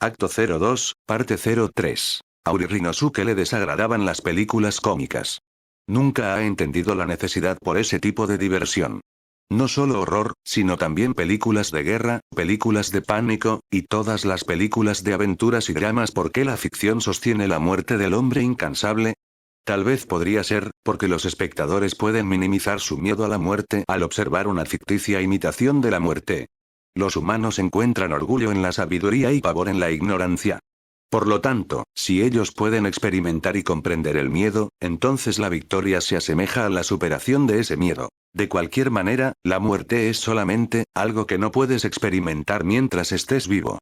Acto 02, parte 03. A Rinosuke le desagradaban las películas cómicas. Nunca ha entendido la necesidad por ese tipo de diversión. No solo horror, sino también películas de guerra, películas de pánico, y todas las películas de aventuras y dramas. ¿Por qué la ficción sostiene la muerte del hombre incansable? Tal vez podría ser, porque los espectadores pueden minimizar su miedo a la muerte al observar una ficticia imitación de la muerte. Los humanos encuentran orgullo en la sabiduría y pavor en la ignorancia. Por lo tanto, si ellos pueden experimentar y comprender el miedo, entonces la victoria se asemeja a la superación de ese miedo. De cualquier manera, la muerte es solamente algo que no puedes experimentar mientras estés vivo.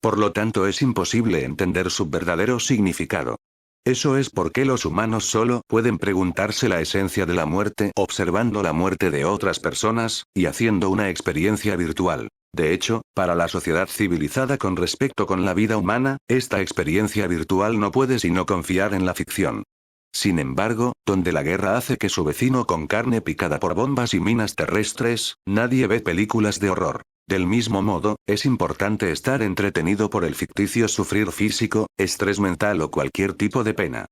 Por lo tanto, es imposible entender su verdadero significado. Eso es porque los humanos solo pueden preguntarse la esencia de la muerte observando la muerte de otras personas, y haciendo una experiencia virtual. De hecho, para la sociedad civilizada con respecto con la vida humana, esta experiencia virtual no puede sino confiar en la ficción. Sin embargo, donde la guerra hace que su vecino con carne picada por bombas y minas terrestres, nadie ve películas de horror. Del mismo modo, es importante estar entretenido por el ficticio sufrir físico, estrés mental o cualquier tipo de pena.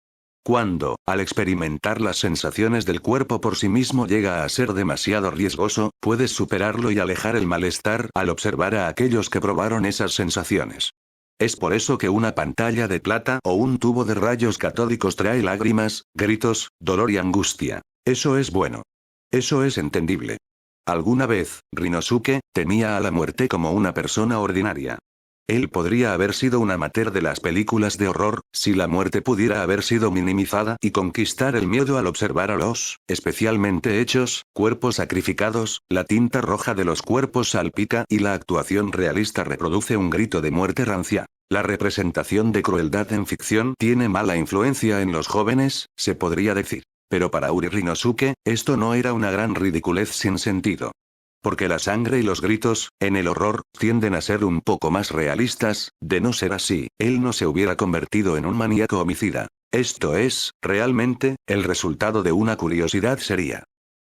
Cuando, al experimentar las sensaciones del cuerpo por sí mismo llega a ser demasiado riesgoso, puedes superarlo y alejar el malestar al observar a aquellos que probaron esas sensaciones. Es por eso que una pantalla de plata o un tubo de rayos catódicos trae lágrimas, gritos, dolor y angustia. Eso es bueno. Eso es entendible. Alguna vez, Rinosuke temía a la muerte como una persona ordinaria. Él podría haber sido un amateur de las películas de horror, si la muerte pudiera haber sido minimizada y conquistar el miedo al observar a los, especialmente hechos, cuerpos sacrificados, la tinta roja de los cuerpos salpica y la actuación realista reproduce un grito de muerte rancia. La representación de crueldad en ficción tiene mala influencia en los jóvenes, se podría decir. Pero para Rinosuke, esto no era una gran ridiculez sin sentido. Porque la sangre y los gritos, en el horror, tienden a ser un poco más realistas. De no ser así, él no se hubiera convertido en un maníaco homicida. Esto es, realmente, el resultado de una curiosidad seria.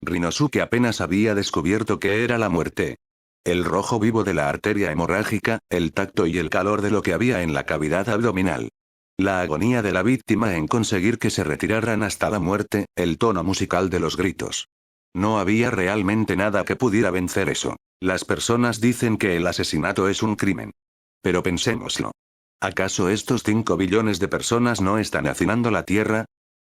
Rinosuke apenas había descubierto qué era la muerte. El rojo vivo de la arteria hemorrágica, el tacto y el calor de lo que había en la cavidad abdominal. La agonía de la víctima en conseguir que se retiraran hasta la muerte, el tono musical de los gritos. No había realmente nada que pudiera vencer eso. Las personas dicen que el asesinato es un crimen. Pero pensémoslo. ¿Acaso estos 5 billones de personas no están hacinando la Tierra?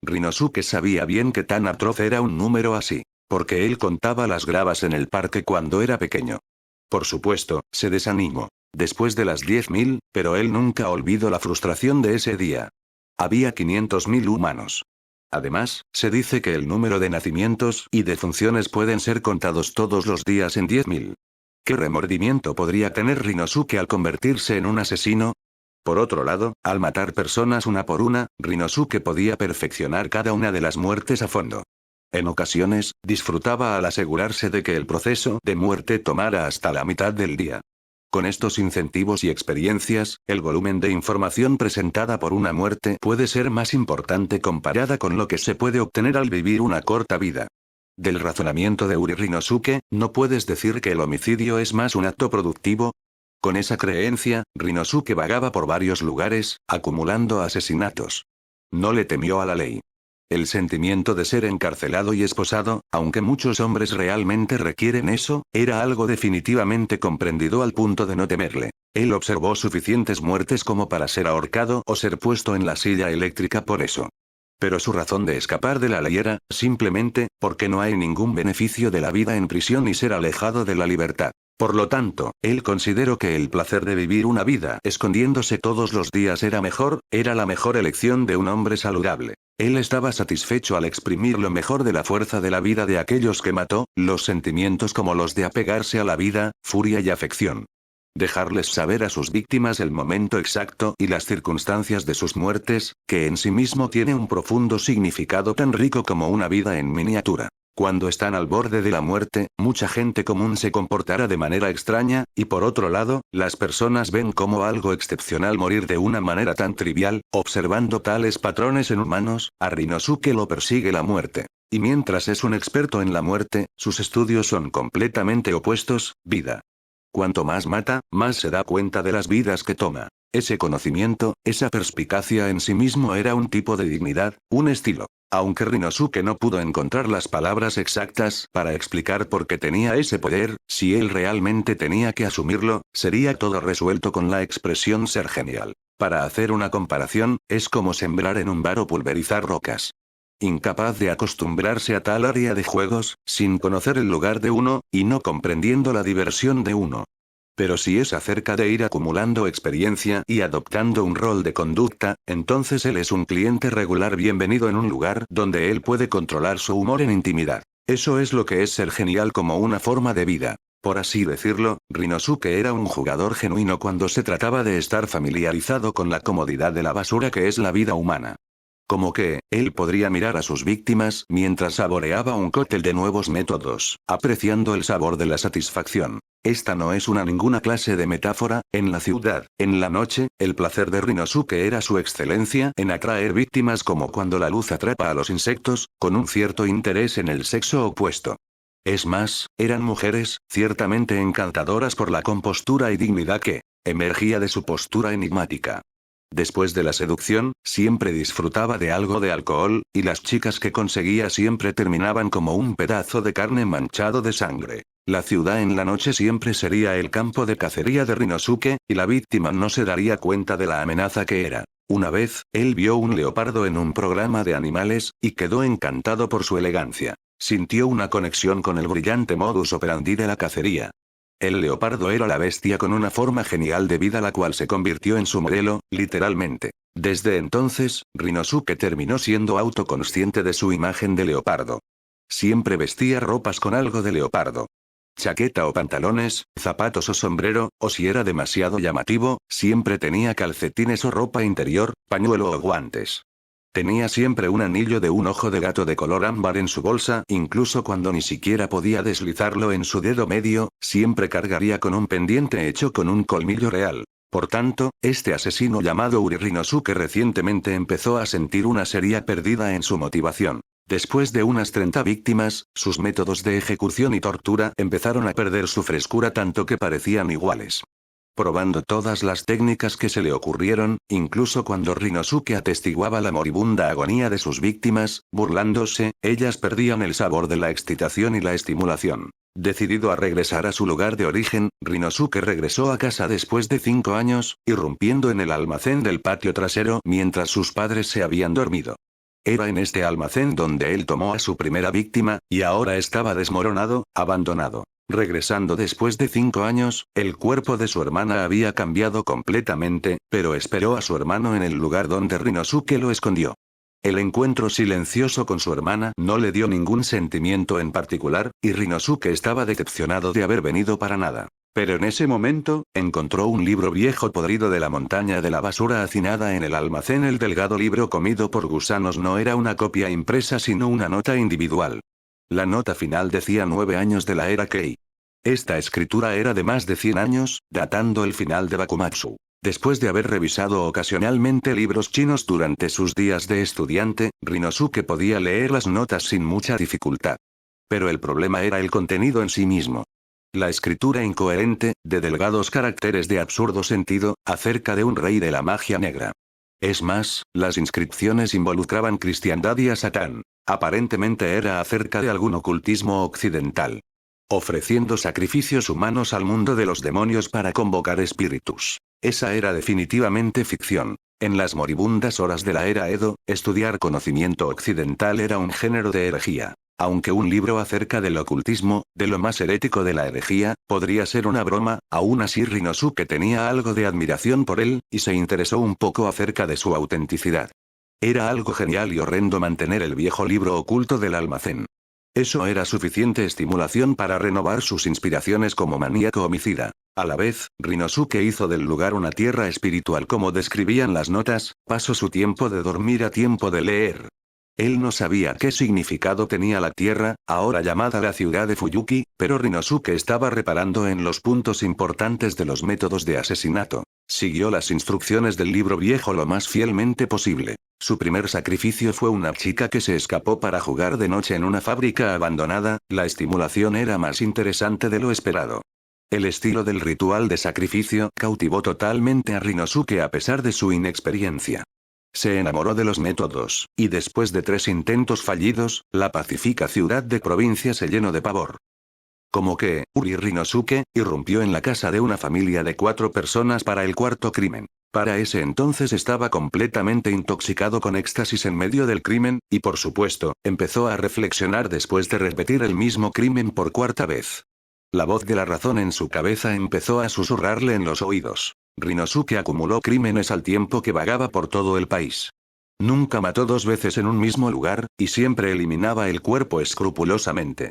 Rinosuke sabía bien que tan atroz era un número así, porque él contaba las gravas en el parque cuando era pequeño. Por supuesto, se desanimó. Después de las 10.000, pero él nunca olvidó la frustración de ese día. Había 500.000 humanos. Además, se dice que el número de nacimientos y defunciones pueden ser contados todos los días en 10.000. ¿Qué remordimiento podría tener Rinosuke al convertirse en un asesino? Por otro lado, al matar personas una por una, Rinosuke podía perfeccionar cada una de las muertes a fondo. En ocasiones, disfrutaba al asegurarse de que el proceso de muerte tomara hasta la mitad del día. Con estos incentivos y experiencias, el volumen de información presentada por una muerte puede ser más importante comparada con lo que se puede obtener al vivir una corta vida. Del razonamiento de Rinosuke, ¿no puedes decir que el homicidio es más un acto productivo? Con esa creencia, Rinosuke vagaba por varios lugares, acumulando asesinatos. No le temió a la ley. El sentimiento de ser encarcelado y esposado, aunque muchos hombres realmente requieren eso, era algo definitivamente comprendido al punto de no temerle. Él observó suficientes muertes como para ser ahorcado o ser puesto en la silla eléctrica por eso. Pero su razón de escapar de la ley era, simplemente, porque no hay ningún beneficio de la vida en prisión y ser alejado de la libertad. Por lo tanto, él consideró que el placer de vivir una vida escondiéndose todos los días era la mejor elección de un hombre saludable. Él estaba satisfecho al exprimir lo mejor de la fuerza de la vida de aquellos que mató, los sentimientos como los de apegarse a la vida, furia y afección. Dejarles saber a sus víctimas el momento exacto y las circunstancias de sus muertes, que en sí mismo tiene un profundo significado tan rico como una vida en miniatura. Cuando están al borde de la muerte, mucha gente común se comportará de manera extraña, y por otro lado, las personas ven como algo excepcional morir de una manera tan trivial. Observando tales patrones en humanos, a Rinosuke lo persigue la muerte. Y mientras es un experto en la muerte, sus estudios son completamente opuestos: vida. Cuanto más mata, más se da cuenta de las vidas que toma. Ese conocimiento, esa perspicacia en sí mismo era un tipo de dignidad, un estilo. Aunque Rinosuke no pudo encontrar las palabras exactas para explicar por qué tenía ese poder, si él realmente tenía que asumirlo, sería todo resuelto con la expresión ser genial. Para hacer una comparación, es como sembrar en un bar o pulverizar rocas. Incapaz de acostumbrarse a tal área de juegos, sin conocer el lugar de uno, y no comprendiendo la diversión de uno. Pero si es acerca de ir acumulando experiencia y adoptando un rol de conducta, entonces él es un cliente regular bienvenido en un lugar donde él puede controlar su humor en intimidad. Eso es lo que es ser genial como una forma de vida. Por así decirlo, Rinosuke era un jugador genuino cuando se trataba de estar familiarizado con la comodidad de la basura que es la vida humana. Como que, él podría mirar a sus víctimas mientras saboreaba un cóctel de nuevos métodos, apreciando el sabor de la satisfacción. Esta no es ninguna clase de metáfora. En la ciudad, en la noche, el placer de Rinosuke era su excelencia en atraer víctimas como cuando la luz atrapa a los insectos, con un cierto interés en el sexo opuesto. Es más, eran mujeres, ciertamente encantadoras por la compostura y dignidad que emergía de su postura enigmática. Después de la seducción, siempre disfrutaba de algo de alcohol, y las chicas que conseguía siempre terminaban como un pedazo de carne manchado de sangre. La ciudad en la noche siempre sería el campo de cacería de Rinosuke, y la víctima no se daría cuenta de la amenaza que era. Una vez, él vio un leopardo en un programa de animales, y quedó encantado por su elegancia. Sintió una conexión con el brillante modus operandi de la cacería. El leopardo era la bestia con una forma genial de vida la cual se convirtió en su modelo, literalmente. Desde entonces, Rinosuke terminó siendo autoconsciente de su imagen de leopardo. Siempre vestía ropas con algo de leopardo. Chaqueta o pantalones, zapatos o sombrero, o si era demasiado llamativo, siempre tenía calcetines o ropa interior, pañuelo o guantes. Tenía siempre un anillo de un ojo de gato de color ámbar en su bolsa, incluso cuando ni siquiera podía deslizarlo en su dedo medio, siempre cargaría con un pendiente hecho con un colmillo real. Por tanto, este asesino llamado Uri Rinosuke recientemente empezó a sentir una seria pérdida en su motivación. Después de unas 30 víctimas, sus métodos de ejecución y tortura empezaron a perder su frescura tanto que parecían iguales. Probando todas las técnicas que se le ocurrieron, incluso cuando Rinosuke atestiguaba la moribunda agonía de sus víctimas, burlándose, ellas perdían el sabor de la excitación y la estimulación. Decidido a regresar a su lugar de origen, Rinosuke regresó a casa después de 5 años, irrumpiendo en el almacén del patio trasero mientras sus padres se habían dormido. Era en este almacén donde él tomó a su primera víctima, y ahora estaba desmoronado, abandonado. Regresando después de 5 años, el cuerpo de su hermana había cambiado completamente, pero esperó a su hermano en el lugar donde Rinosuke lo escondió. El encuentro silencioso con su hermana no le dio ningún sentimiento en particular, y Rinosuke estaba decepcionado de haber venido para nada. Pero en ese momento, encontró un libro viejo podrido de la montaña de la basura hacinada en el almacén. El delgado libro comido por gusanos no era una copia impresa sino una nota individual. La nota final decía 9 años de la era Kei. Esta escritura era de más de 100 años, datando el final de Bakumatsu. Después de haber revisado ocasionalmente libros chinos durante sus días de estudiante, Rinosuke podía leer las notas sin mucha dificultad. Pero el problema era el contenido en sí mismo. La escritura incoherente, de delgados caracteres de absurdo sentido, acerca de un rey de la magia negra. Es más, las inscripciones involucraban cristiandad y a Satán. Aparentemente era acerca de algún ocultismo occidental. Ofreciendo sacrificios humanos al mundo de los demonios para convocar espíritus. Esa era definitivamente ficción. En las moribundas horas de la era Edo, estudiar conocimiento occidental era un género de herejía. Aunque un libro acerca del ocultismo, de lo más herético de la herejía, podría ser una broma, aún así Rinosuke tenía algo de admiración por él, y se interesó un poco acerca de su autenticidad. Era algo genial y horrendo mantener el viejo libro oculto del almacén. Eso era suficiente estimulación para renovar sus inspiraciones como maníaco homicida. A la vez, Rinosuke hizo del lugar una tierra espiritual como describían las notas, pasó su tiempo de dormir a tiempo de leer. Él no sabía qué significado tenía la tierra, ahora llamada la ciudad de Fuyuki, pero Rinosuke estaba reparando en los puntos importantes de los métodos de asesinato. Siguió las instrucciones del libro viejo lo más fielmente posible. Su primer sacrificio fue una chica que se escapó para jugar de noche en una fábrica abandonada. La estimulación era más interesante de lo esperado. El estilo del ritual de sacrificio cautivó totalmente a Rinosuke a pesar de su inexperiencia. Se enamoró de los métodos, y después de 3 intentos fallidos, la pacífica ciudad de provincia se llenó de pavor. Como que, Uri Rinosuke, irrumpió en la casa de una familia de 4 personas para el cuarto crimen. Para ese entonces estaba completamente intoxicado con éxtasis en medio del crimen, y por supuesto, empezó a reflexionar después de repetir el mismo crimen por 4ª vez. La voz de la razón en su cabeza empezó a susurrarle en los oídos. Rinosuke acumuló crímenes al tiempo que vagaba por todo el país. Nunca mató 2 veces en un mismo lugar, y siempre eliminaba el cuerpo escrupulosamente.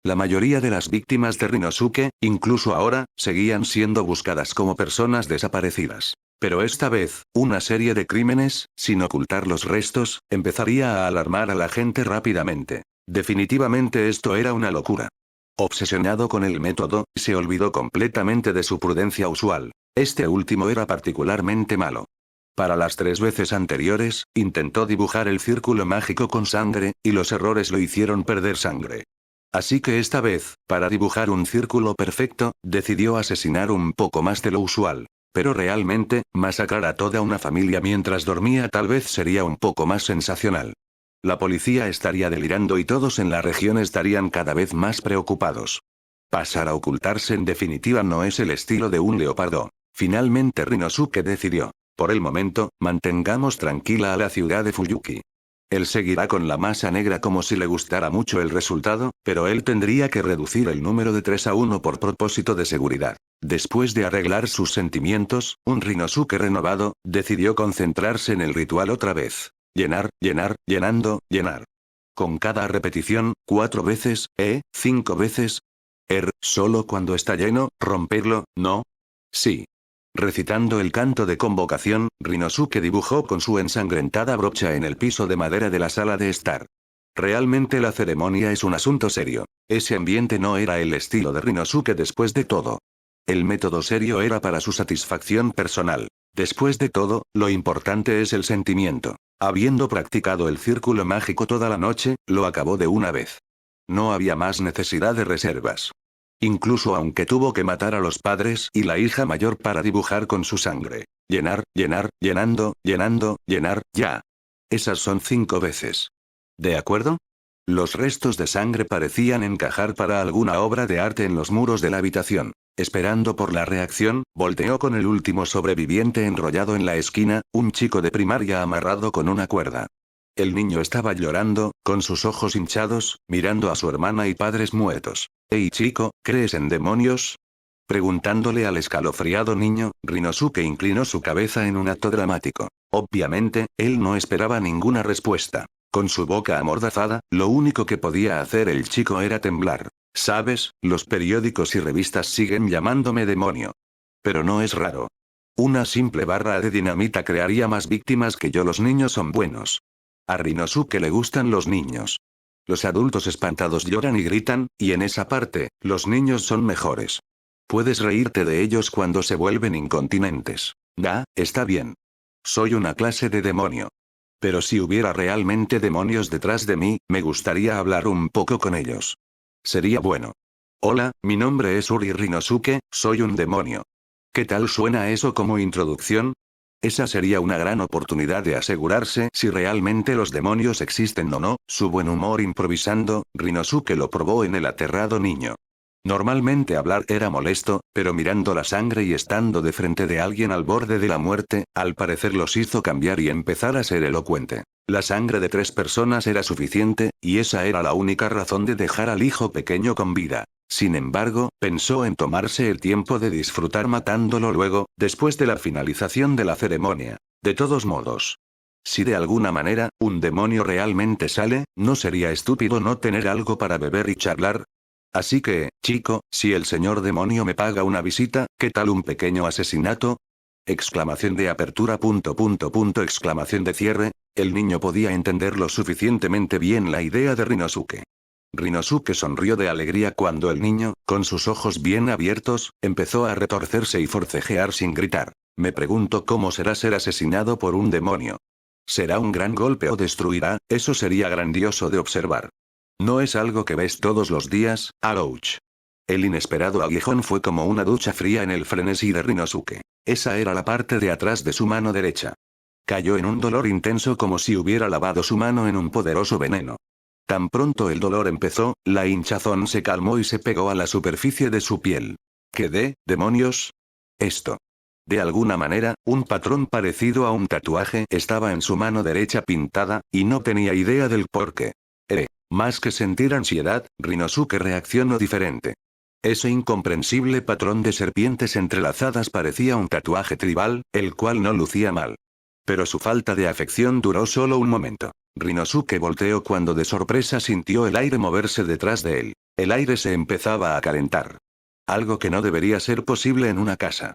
La mayoría de las víctimas de Rinosuke, incluso ahora, seguían siendo buscadas como personas desaparecidas. Pero esta vez, una serie de crímenes, sin ocultar los restos, empezaría a alarmar a la gente rápidamente. Definitivamente esto era una locura. Obsesionado con el método, se olvidó completamente de su prudencia usual. Este último era particularmente malo. Para las 3 veces anteriores, intentó dibujar el círculo mágico con sangre, y los errores lo hicieron perder sangre. Así que esta vez, para dibujar un círculo perfecto, decidió asesinar un poco más de lo usual. Pero realmente, masacrar a toda una familia mientras dormía tal vez sería un poco más sensacional. La policía estaría delirando y todos en la región estarían cada vez más preocupados. Pasar a ocultarse en definitiva no es el estilo de un leopardo. Finalmente Rinosuke decidió. Por el momento, mantengamos tranquila a la ciudad de Fuyuki. Él seguirá con la masa negra como si le gustara mucho el resultado, pero él tendría que reducir el número de 3 a 1 por propósito de seguridad. Después de arreglar sus sentimientos, un Rinosuke renovado, decidió concentrarse en el ritual otra vez. Llenar, llenar, llenando, llenar. Con cada repetición, 4 veces, 5 veces. Solo cuando está lleno, romperlo, ¿no? Sí. Recitando el canto de convocación, Rinosuke dibujó con su ensangrentada brocha en el piso de madera de la sala de estar. Realmente la ceremonia es un asunto serio. Ese ambiente no era el estilo de Rinosuke después de todo. El método serio era para su satisfacción personal. Después de todo, lo importante es el sentimiento. Habiendo practicado el círculo mágico toda la noche, lo acabó de una vez. No había más necesidad de reservas. Incluso aunque tuvo que matar a los padres y la hija mayor para dibujar con su sangre. Llenar, llenar, llenando, llenando, llenar, ya. Esas son 5 veces. ¿De acuerdo? Los restos de sangre parecían encajar para alguna obra de arte en los muros de la habitación. Esperando por la reacción, volteó con el último sobreviviente enrollado en la esquina, un chico de primaria amarrado con una cuerda. El niño estaba llorando, con sus ojos hinchados, mirando a su hermana y padres muertos. «Hey chico, ¿crees en demonios?». Preguntándole al escalofriado niño, Rinosuke inclinó su cabeza en un acto dramático. Obviamente, él no esperaba ninguna respuesta. Con su boca amordazada, lo único que podía hacer el chico era temblar. «¿Sabes? Los periódicos y revistas siguen llamándome demonio. Pero no es raro. Una simple barra de dinamita crearía más víctimas que yo. Los niños son buenos. A Rinosuke le gustan los niños. Los adultos espantados lloran y gritan, y en esa parte, los niños son mejores. Puedes reírte de ellos cuando se vuelven incontinentes. Está bien. Soy una clase de demonio. Pero si hubiera realmente demonios detrás de mí, me gustaría hablar un poco con ellos. Sería bueno. Hola, mi nombre es Uri Rinosuke, soy un demonio. ¿Qué tal suena eso como introducción? Esa sería una gran oportunidad de asegurarse si realmente los demonios existen o no. Su buen humor improvisando, Rinosuke lo probó en el aterrado niño. Normalmente hablar era molesto, pero mirando la sangre y estando de frente de alguien al borde de la muerte, al parecer los hizo cambiar y empezar a ser elocuente. La sangre de 3 personas era suficiente, y esa era la única razón de dejar al hijo pequeño con vida. Sin embargo, pensó en tomarse el tiempo de disfrutar matándolo luego, después de la finalización de la ceremonia. De todos modos, si de alguna manera, un demonio realmente sale, ¿no sería estúpido no tener algo para beber y charlar? Así que, chico, si el señor demonio me paga una visita, ¿qué tal un pequeño asesinato? Exclamación de apertura ... exclamación de cierre. El niño podía entender lo suficientemente bien la idea de Rinosuke. Rinosuke sonrió de alegría cuando el niño, con sus ojos bien abiertos, empezó a retorcerse y forcejear sin gritar. Me pregunto cómo será ser asesinado por un demonio. ¿Será un gran golpe o destruirá? Eso sería grandioso de observar. No es algo que ves todos los días, ouch. El inesperado aguijón fue como una ducha fría en el frenesí de Rinosuke. Esa era la parte de atrás de su mano derecha. Cayó en un dolor intenso como si hubiera lavado su mano en un poderoso veneno. Tan pronto el dolor empezó, la hinchazón se calmó y se pegó a la superficie de su piel. ¿Qué demonios? Esto. De alguna manera, un patrón parecido a un tatuaje estaba en su mano derecha pintada, y no tenía idea del por qué. Más que sentir ansiedad, Rinosuke reaccionó diferente. Ese incomprensible patrón de serpientes entrelazadas parecía un tatuaje tribal, el cual no lucía mal. Pero su falta de afección duró solo un momento. Rinosuke volteó cuando de sorpresa sintió el aire moverse detrás de él. El aire se empezaba a calentar. Algo que no debería ser posible en una casa.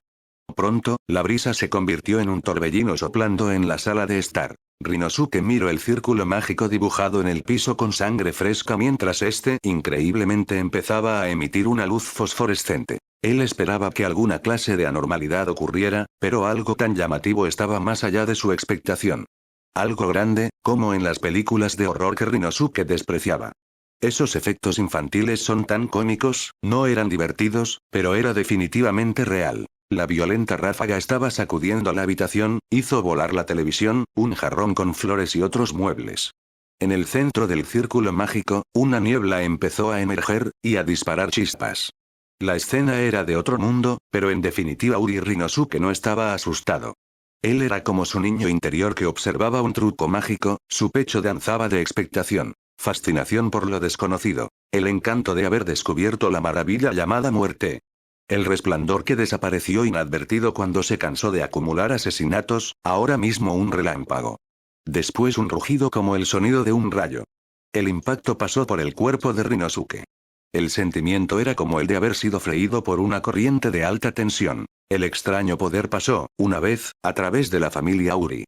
Pronto, la brisa se convirtió en un torbellino soplando en la sala de estar. Rinosuke miró el círculo mágico dibujado en el piso con sangre fresca mientras este, increíblemente, empezaba a emitir una luz fosforescente. Él esperaba que alguna clase de anormalidad ocurriera, pero algo tan llamativo estaba más allá de su expectación. Algo grande, como en las películas de horror que Rinosuke despreciaba. Esos efectos infantiles son tan cómicos, no eran divertidos, pero era definitivamente real. La violenta ráfaga estaba sacudiendo la habitación, hizo volar la televisión, un jarrón con flores y otros muebles. En el centro del círculo mágico, una niebla empezó a emerger, y a disparar chispas. La escena era de otro mundo, pero en definitiva Rinosuke no estaba asustado. Él era como su niño interior que observaba un truco mágico, su pecho danzaba de expectación, fascinación por lo desconocido, el encanto de haber descubierto la maravilla llamada muerte. El resplandor que desapareció inadvertido cuando se cansó de acumular asesinatos, ahora mismo un relámpago. Después un rugido como el sonido de un rayo. El impacto pasó por el cuerpo de Rinosuke. El sentimiento era como el de haber sido freído por una corriente de alta tensión. El extraño poder pasó, una vez, a través de la familia Uri.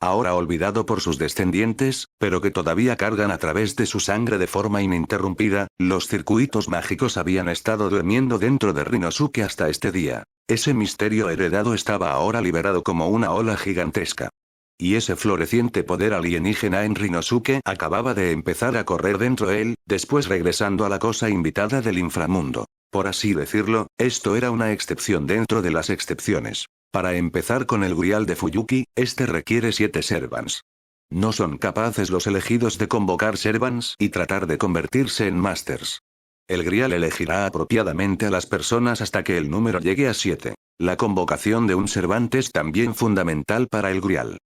Ahora olvidado por sus descendientes, pero que todavía cargan a través de su sangre de forma ininterrumpida, los circuitos mágicos habían estado durmiendo dentro de Rinosuke hasta este día. Ese misterio heredado estaba ahora liberado como una ola gigantesca. Y ese floreciente poder alienígena en Rinosuke acababa de empezar a correr dentro de él, después regresando a la cosa invitada del inframundo. Por así decirlo, esto era una excepción dentro de las excepciones. Para empezar con el Grial de Fuyuki, este requiere 7 Servants. No son capaces los elegidos de convocar Servants y tratar de convertirse en Masters. El Grial elegirá apropiadamente a las personas hasta que el número llegue a 7. La convocación de un Servant es también fundamental para el Grial.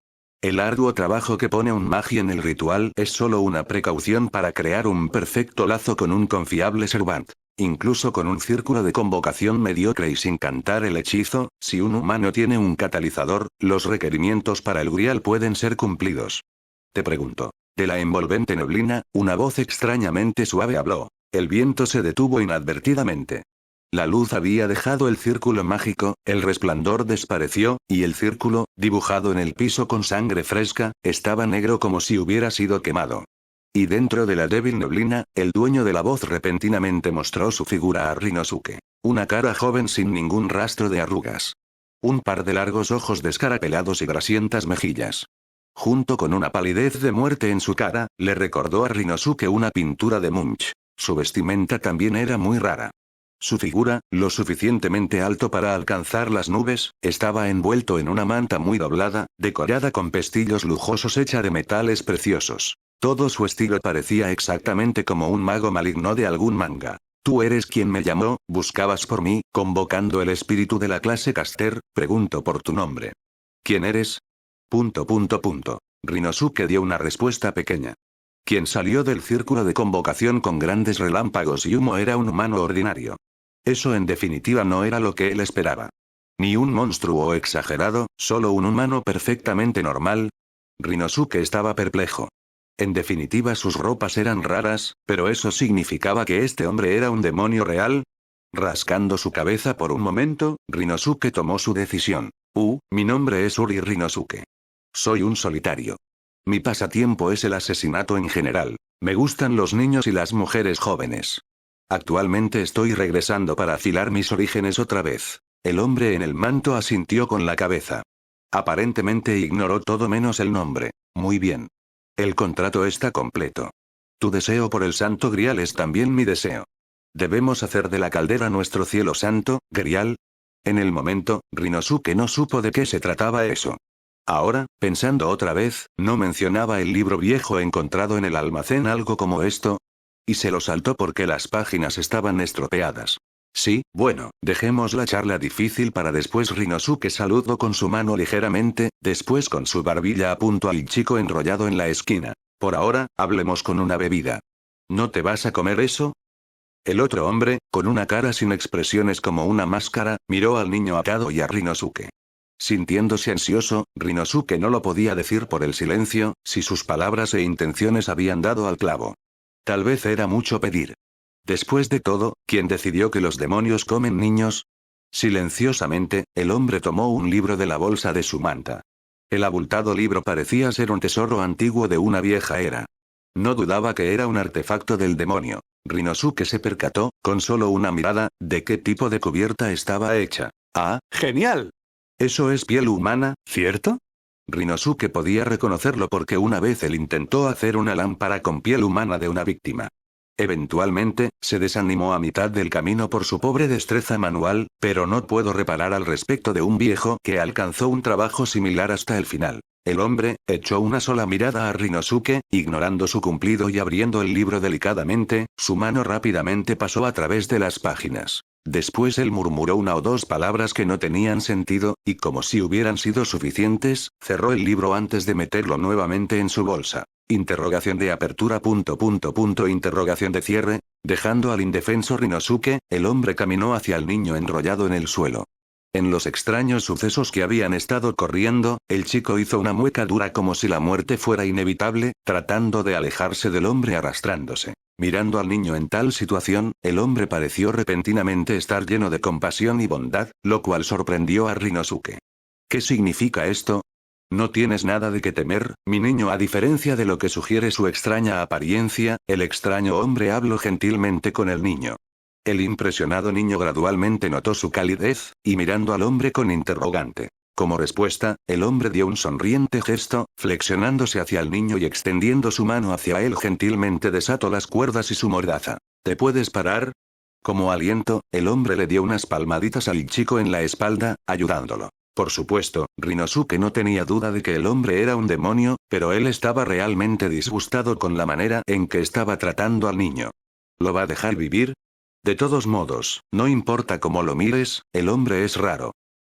El arduo trabajo que pone un magi en el ritual es solo una precaución para crear un perfecto lazo con un confiable Servant. Incluso con un círculo de convocación mediocre y sin cantar el hechizo, si un humano tiene un catalizador, los requerimientos para el Grial pueden ser cumplidos. Te pregunto. De la envolvente neblina, una voz extrañamente suave habló. El viento se detuvo inadvertidamente. La luz había dejado el círculo mágico, el resplandor desapareció, y el círculo, dibujado en el piso con sangre fresca, estaba negro como si hubiera sido quemado. Y dentro de la débil neblina, el dueño de la voz repentinamente mostró su figura a Rinosuke. Una cara joven sin ningún rastro de arrugas. Un par de largos ojos descarapelados y grasientas mejillas. Junto con una palidez de muerte en su cara, le recordó a Rinosuke una pintura de Munch. Su vestimenta también era muy rara. Su figura, lo suficientemente alto para alcanzar las nubes, estaba envuelto en una manta muy doblada, decorada con pestillos lujosos hecha de metales preciosos. Todo su estilo parecía exactamente como un mago maligno de algún manga. ¿Tú eres quien me llamó, buscabas por mí, convocando el espíritu de la clase Caster? Pregunto por tu nombre. ¿Quién eres? Rinosuke dio una respuesta pequeña. Quien salió del círculo de convocación con grandes relámpagos y humo era un humano ordinario. Eso en definitiva no era lo que él esperaba. Ni un monstruo exagerado, solo un humano perfectamente normal. Rinosuke estaba perplejo. En definitiva sus ropas eran raras, pero eso significaba que este hombre era un demonio real. Rascando su cabeza por un momento, Rinosuke tomó su decisión. Mi nombre es Uri Rinosuke. Soy un solitario. Mi pasatiempo es el asesinato en general. Me gustan los niños y las mujeres jóvenes. Actualmente estoy regresando para afilar mis orígenes otra vez. El hombre en el manto asintió con la cabeza. Aparentemente ignoró todo menos el nombre. Muy bien. El contrato está completo. Tu deseo por el Santo Grial es también mi deseo. ¿Debemos hacer de la caldera nuestro cielo santo, Grial? En el momento, Rinosuke no supo de qué se trataba eso. Ahora, pensando otra vez, ¿no mencionaba el libro viejo encontrado en el almacén algo como esto? Y se lo saltó porque las páginas estaban estropeadas. Sí, bueno, dejemos la charla difícil para después. Rinosuke saludó con su mano ligeramente, después con su barbilla apuntó al chico enrollado en la esquina. Por ahora, hablemos con una bebida. ¿No te vas a comer eso? El otro hombre, con una cara sin expresiones como una máscara, miró al niño atado y a Rinosuke. Sintiéndose ansioso, Rinosuke no lo podía decir por el silencio, si sus palabras e intenciones habían dado al clavo. Tal vez era mucho pedir. Después de todo, ¿quién decidió que los demonios comen niños? Silenciosamente, el hombre tomó un libro de la bolsa de su manta. El abultado libro parecía ser un tesoro antiguo de una vieja era. No dudaba que era un artefacto del demonio. Rinosuke se percató, con solo una mirada, de qué tipo de cubierta estaba hecha. ¡Ah, genial! Eso es piel humana, ¿cierto? Rinosuke podía reconocerlo porque una vez él intentó hacer una lámpara con piel humana de una víctima. Eventualmente, se desanimó a mitad del camino por su pobre destreza manual, pero no puedo reparar al respecto de un viejo que alcanzó un trabajo similar hasta el final. El hombre, echó una sola mirada a Rinosuke, ignorando su cumplido y abriendo el libro delicadamente, su mano rápidamente pasó a través de las páginas. Después él murmuró una o dos palabras que no tenían sentido, y como si hubieran sido suficientes, cerró el libro antes de meterlo nuevamente en su bolsa. Interrogación de apertura. Interrogación de cierre. Dejando al indefenso Rinosuke, el hombre caminó hacia el niño enrollado en el suelo. En los extraños sucesos que habían estado corriendo, el chico hizo una mueca dura como si la muerte fuera inevitable, tratando de alejarse del hombre arrastrándose. Mirando al niño en tal situación, el hombre pareció repentinamente estar lleno de compasión y bondad, lo cual sorprendió a Rinosuke. ¿Qué significa esto? No tienes nada de qué temer, mi niño. A diferencia de lo que sugiere su extraña apariencia, el extraño hombre habló gentilmente con el niño. El impresionado niño gradualmente notó su calidez, y mirando al hombre con interrogante. Como respuesta, el hombre dio un sonriente gesto, flexionándose hacia el niño y extendiendo su mano hacia él gentilmente desató las cuerdas y su mordaza. ¿Te puedes parar? Como aliento, el hombre le dio unas palmaditas al chico en la espalda, ayudándolo. Por supuesto, Rinosuke no tenía duda de que el hombre era un demonio, pero él estaba realmente disgustado con la manera en que estaba tratando al niño. ¿Lo va a dejar vivir? De todos modos, no importa cómo lo mires, el hombre es raro.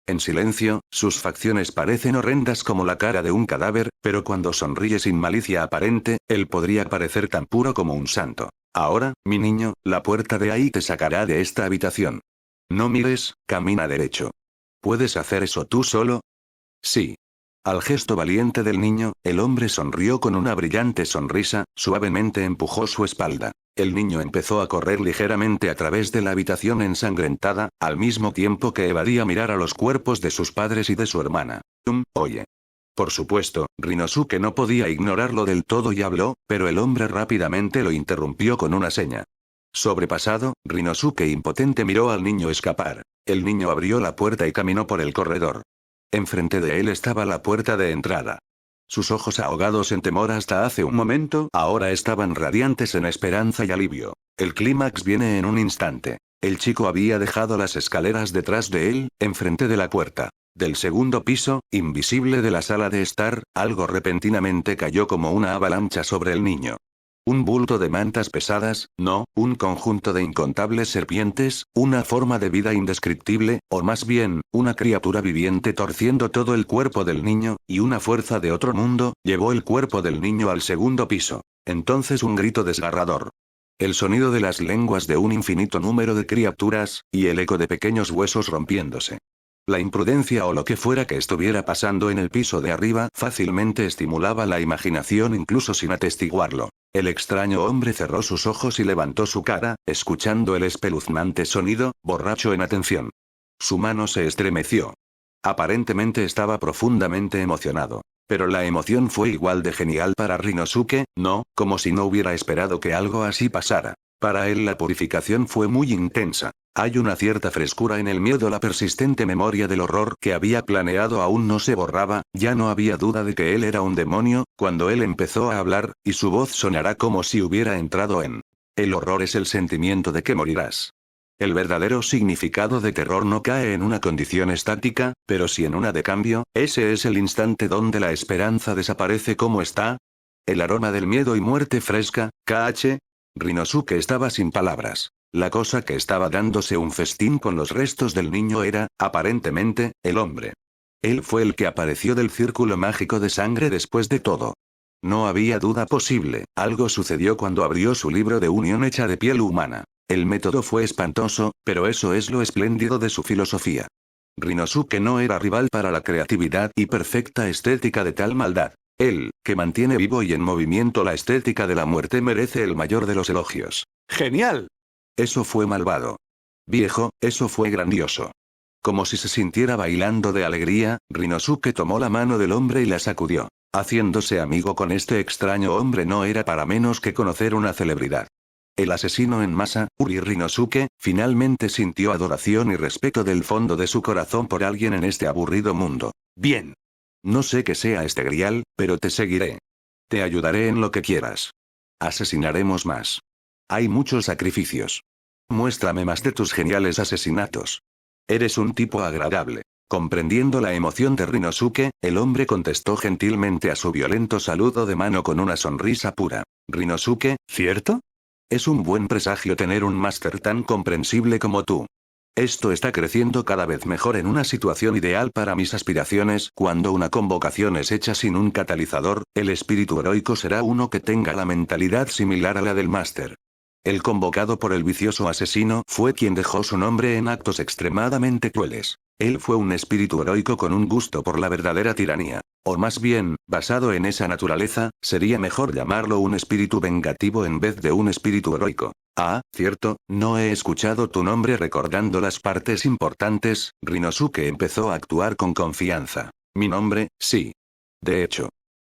En silencio, sus facciones parecen horrendas como la cara de un cadáver, pero cuando sonríe sin malicia aparente, él podría parecer tan puro como un santo. Ahora, mi niño, la puerta de ahí te sacará de esta habitación. No mires, camina derecho. ¿Puedes hacer eso tú solo? Sí. Al gesto valiente del niño, el hombre sonrió con una brillante sonrisa, suavemente empujó su espalda. El niño empezó a correr ligeramente a través de la habitación ensangrentada, al mismo tiempo que evadía mirar a los cuerpos de sus padres y de su hermana. Oye. Por supuesto, Rinosuke no podía ignorarlo del todo y habló, pero el hombre rápidamente lo interrumpió con una seña. Sobrepasado, Rinosuke impotente miró al niño escapar. El niño abrió la puerta y caminó por el corredor. Enfrente de él estaba la puerta de entrada. Sus ojos ahogados en temor hasta hace un momento, ahora estaban radiantes en esperanza y alivio. El clímax viene en un instante. El chico había dejado las escaleras detrás de él, enfrente de la puerta. Del segundo piso, invisible de la sala de estar, algo repentinamente cayó como una avalancha sobre el niño. Un bulto de mantas pesadas, no, un conjunto de incontables serpientes, una forma de vida indescriptible, o más bien, una criatura viviente torciendo todo el cuerpo del niño, y una fuerza de otro mundo, llevó el cuerpo del niño al segundo piso. Entonces un grito desgarrador. El sonido de las lenguas de un infinito número de criaturas, y el eco de pequeños huesos rompiéndose. La imprudencia o lo que fuera que estuviera pasando en el piso de arriba fácilmente estimulaba la imaginación incluso sin atestiguarlo. El extraño hombre cerró sus ojos y levantó su cara, escuchando el espeluznante sonido, borracho en atención. Su mano se estremeció. Aparentemente estaba profundamente emocionado. Pero la emoción fue igual de genial para Rinosuke, no, como si no hubiera esperado que algo así pasara. Para él la purificación fue muy intensa. Hay una cierta frescura en el miedo, la persistente memoria del horror que había planeado aún no se borraba, ya no había duda de que él era un demonio, cuando él empezó a hablar, y su voz sonará como si hubiera entrado en El horror es el sentimiento de que morirás. El verdadero significado de terror no cae en una condición estática, pero sí en una de cambio, ese es el instante donde la esperanza desaparece. ¿Cómo está? El aroma del miedo y muerte fresca, KH. Rinosuke estaba sin palabras. La cosa que estaba dándose un festín con los restos del niño era, aparentemente, el hombre. Él fue el que apareció del círculo mágico de sangre después de todo. No había duda posible, algo sucedió cuando abrió su libro de unión hecha de piel humana. El método fue espantoso, pero eso es lo espléndido de su filosofía. Rinosuke no era rival para la creatividad y perfecta estética de tal maldad. Él, que mantiene vivo y en movimiento la estética de la muerte, merece el mayor de los elogios. ¡Genial! Eso fue malvado. Viejo, eso fue grandioso. Como si se sintiera bailando de alegría, Rinosuke tomó la mano del hombre y la sacudió. Haciéndose amigo con este extraño hombre no era para menos que conocer una celebridad. El asesino en masa, Uri Rinosuke, finalmente sintió adoración y respeto del fondo de su corazón por alguien en este aburrido mundo. Bien. No sé qué sea este grial, pero te seguiré. Te ayudaré en lo que quieras. Asesinaremos más. Hay muchos sacrificios. Muéstrame más de tus geniales asesinatos. Eres un tipo agradable. Comprendiendo la emoción de Rinosuke, el hombre contestó gentilmente a su violento saludo de mano con una sonrisa pura. Rinosuke, ¿cierto? Es un buen presagio tener un máster tan comprensible como tú. Esto está creciendo cada vez mejor en una situación ideal para mis aspiraciones. Cuando una convocación es hecha sin un catalizador, el espíritu heroico será uno que tenga la mentalidad similar a la del máster. El convocado por el vicioso asesino fue quien dejó su nombre en actos extremadamente crueles. Él fue un espíritu heroico con un gusto por la verdadera tiranía. O más bien, basado en esa naturaleza, sería mejor llamarlo un espíritu vengativo en vez de un espíritu heroico. Ah, cierto, no he escuchado tu nombre. Recordando las partes importantes, Rinosuke empezó a actuar con confianza. Mi nombre, sí. De hecho.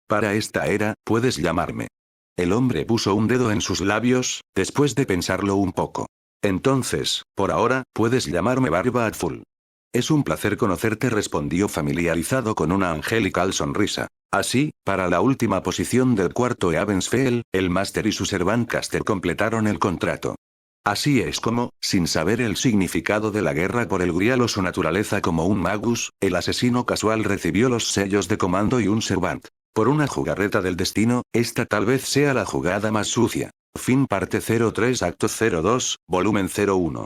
Para esta era, puedes llamarme. El hombre puso un dedo en sus labios, después de pensarlo un poco. Entonces, por ahora, puedes llamarme Barba Azul. Es un placer conocerte, respondió familiarizado con una angelical sonrisa. Así, para la última posición del cuarto Eavensfeld, el máster y su Servantcaster completaron el contrato. Así es como, sin saber el significado de la guerra por el grial o su naturaleza como un magus, el asesino casual recibió los sellos de comando y un Servant. Por una jugarreta del destino, esta tal vez sea la jugada más sucia. Fin parte 03 acto 02, volumen 01.